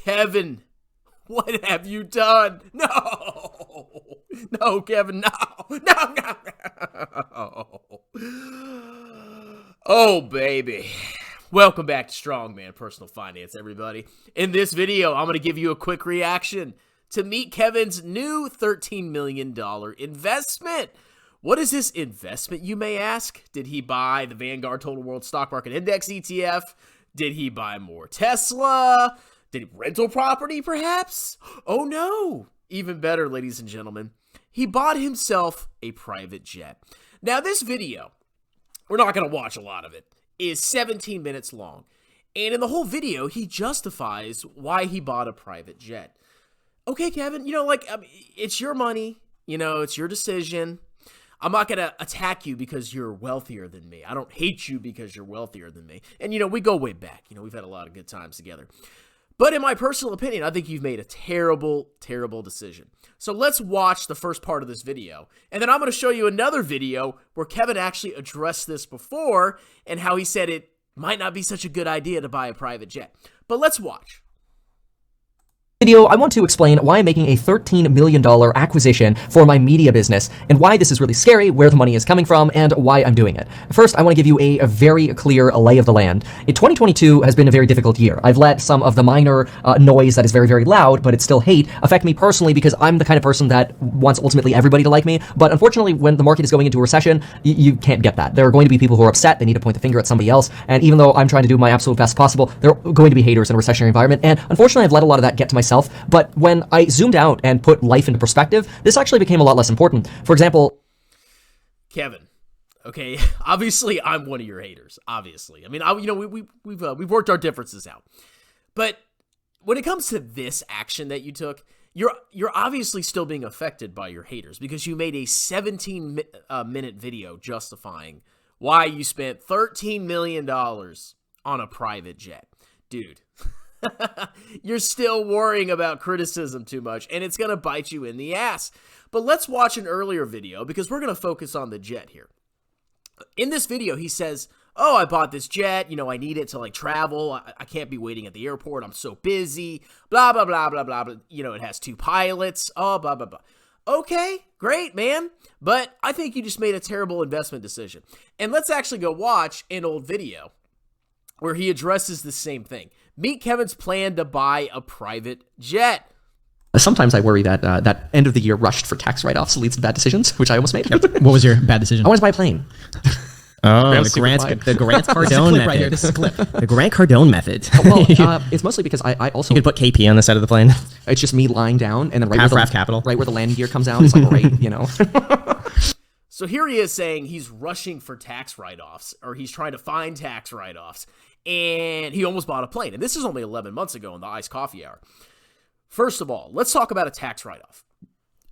Kevin, what have you done? No. No, Kevin, no. No, no, no. Oh, baby. Welcome back to Strongman Personal Finance, everybody. In this video, I'm going to give you a quick reaction to Meet Kevin's new $13 million investment. What is this investment, you may ask? Did he buy the Vanguard Total World Stock Market Index ETF? Did he buy more Tesla? Did he rental property, perhaps? Oh, no. Even better, ladies and gentlemen. He bought himself a private jet. Now, this video, we're not going to watch a lot of it, is 17 minutes long. And in the whole video, he justifies why he bought a private jet. Okay, Kevin, it's your money. It's your decision. I'm not going to attack you because you're wealthier than me. I don't hate you because you're wealthier than me. And, we go way back. We've had a lot of good times together. But in my personal opinion, I think you've made a terrible, terrible decision. So let's watch the first part of this video. And then I'm going to show you another video where Kevin actually addressed this before and how he said it might not be such a good idea to buy a private jet. But let's watch. Video, I want to explain why I'm making a $13 million acquisition for my media business and why this is really scary, where the money is coming from, and why I'm doing it. First, I want to give you a very clear lay of the land. 2022 has been a very difficult year. I've let some of the minor noise that is very, very loud, but it's still hate, affect me personally because I'm the kind of person that wants ultimately everybody to like me. But unfortunately, when the market is going into a recession, you can't get that. There are going to be people who are upset. They need to point the finger at somebody else. And even though I'm trying to do my absolute best possible, there are going to be haters in a recessionary environment. And unfortunately, I've let a lot of that get to myself. But when I zoomed out and put life into perspective, this actually became a lot less important. For example, Kevin, okay, obviously I'm one of your haters. Obviously, I mean, we've worked our differences out. But when it comes to this action that you took, you're obviously still being affected by your haters because you made a 17-minute video justifying why you spent $13 million on a private jet, dude. You're still worrying about criticism too much, and it's going to bite you in the ass. But let's watch an earlier video because we're going to focus on the jet here. In this video, he says, oh, I bought this jet. I need it to travel. I can't be waiting at the airport. I'm so busy. Blah, blah, blah, blah, blah. It has 2 pilots. Oh, blah, blah, blah. Okay, great, man. But I think you just made a terrible investment decision. And let's actually go watch an old video where he addresses the same thing. Meet Kevin's plan to buy a private jet. Sometimes I worry that that end of the year rushed for tax write-offs leads to bad decisions, which I almost made. What was your bad decision? I wanted to buy a plane. Oh, the Grant Cardone method. Right here. This is a clip. The Grant Cardone method. Well, it's mostly because I also... You could put KP on the side of the plane. It's just me lying down, and then Half capital. Right where the landing gear comes out, it's right, So here he is saying he's rushing for tax write-offs, or he's trying to find tax write-offs, and he almost bought a plane. And this is only 11 months ago in the Iced Coffee Hour. First of all, let's talk about a tax write-off.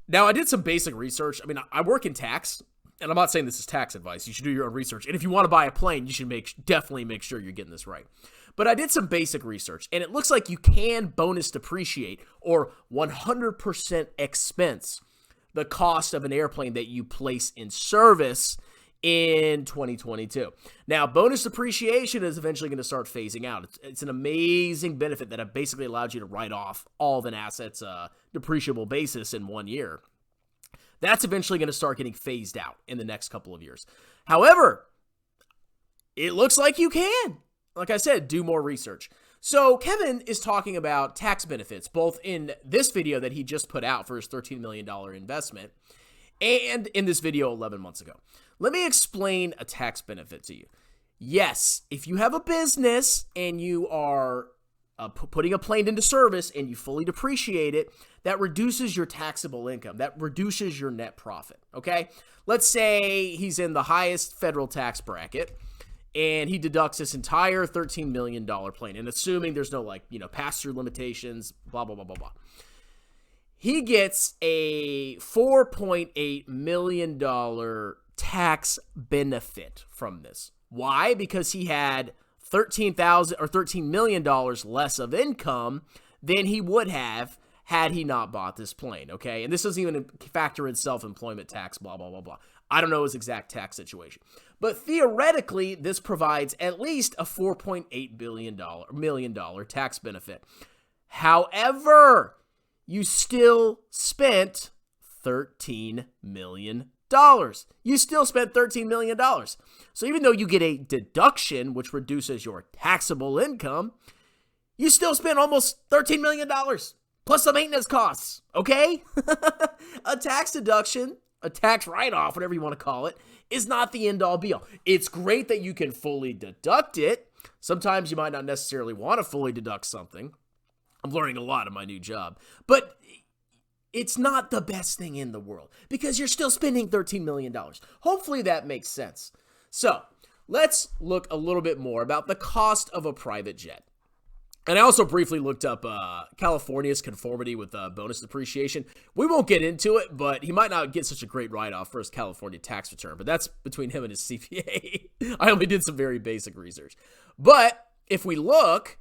Now, I did some basic research. I mean, I work in tax, and I'm not saying this is tax advice. You should do your own research. And if you want to buy a plane, you should definitely make sure you're getting this right. But I did some basic research, and it looks like you can bonus depreciate or 100% expense the cost of an airplane that you place in service in 2022. Now, bonus depreciation is eventually going to start phasing out. It's an amazing benefit that basically allowed you to write off all of an asset's depreciable basis in 1 year. That's eventually going to start getting phased out in the next couple of years. However, it looks like you can. Like I said, do more research. So Kevin is talking about tax benefits, both in this video that he just put out for his $13 million investment and in this video 11 months ago. Let me explain a tax benefit to you. Yes, if you have a business and you are putting a plane into service and you fully depreciate it, that reduces your taxable income. That reduces your net profit, okay? Let's say he's in the highest federal tax bracket and he deducts this entire $13 million plane, and assuming there's no pass-through limitations, blah, blah, blah, blah, blah. He gets a $4.8 million tax benefit from this. Why? Because he had $13 million less of income than he would have had he not bought this plane, okay? And this doesn't even factor in self-employment tax, blah, blah, blah, blah. I don't know his exact tax situation. But theoretically, this provides at least a $4.8 million tax benefit. However, you still spent $13 million. You still spent $13 million. So even though you get a deduction, which reduces your taxable income, you still spent almost $13 million plus the maintenance costs, okay? A tax deduction, a tax write-off, whatever you want to call it, is not the end-all be-all. It's great that you can fully deduct it. Sometimes you might not necessarily want to fully deduct something. I'm learning a lot in my new job. But it's not the best thing in the world because you're still spending $13 million. Hopefully that makes sense. So let's look a little bit more about the cost of a private jet. And I also briefly looked up California's conformity with bonus depreciation. We won't get into it, but he might not get such a great write-off for his California tax return. But that's between him and his CPA. I only did some very basic research. But if we look,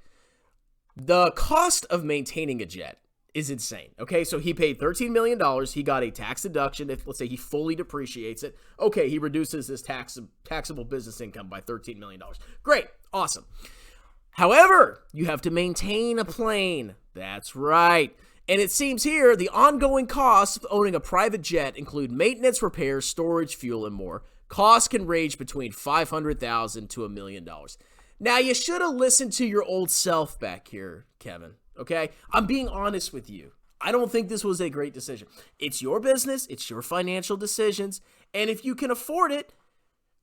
the cost of maintaining a jet is insane. Okay, so he paid $13 million. He got a tax deduction. If, let's say, he fully depreciates it. Okay, he reduces his taxable business income by $13 million. Great, awesome. However, you have to maintain a plane. That's right. And it seems here the ongoing costs of owning a private jet include maintenance, repairs, storage, fuel, and more. Costs can range between $500,000 to $1 million. Now, you should have listened to your old self back here, Kevin. Okay? I'm being honest with you. I don't think this was a great decision. It's your business. It's your financial decisions. And if you can afford it,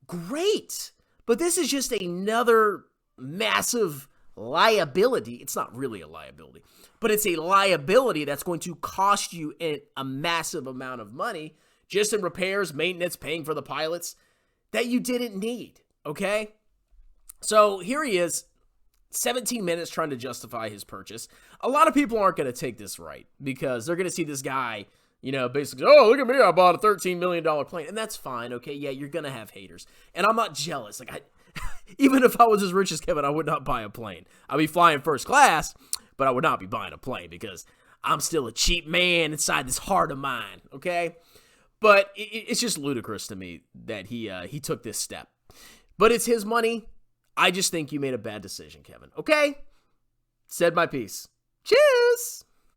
great. But this is just another massive liability. It's not really a liability, but it's a liability that's going to cost you a massive amount of money just in repairs, maintenance, paying for the pilots that you didn't need. Okay? So here he is, 17 minutes trying to justify his purchase. A lot of people aren't going to take this right because they're going to see this guy, basically, oh, look at me, I bought a $13 million plane. And that's fine, okay? Yeah, you're going to have haters. And I'm not jealous. Even if I was as rich as Kevin, I would not buy a plane. I'd be flying first class, but I would not be buying a plane because I'm still a cheap man inside this heart of mine, okay? But it's just ludicrous to me that he took this step. But it's his money. I just think you made a bad decision, Kevin. Okay? Said my piece. Cheers!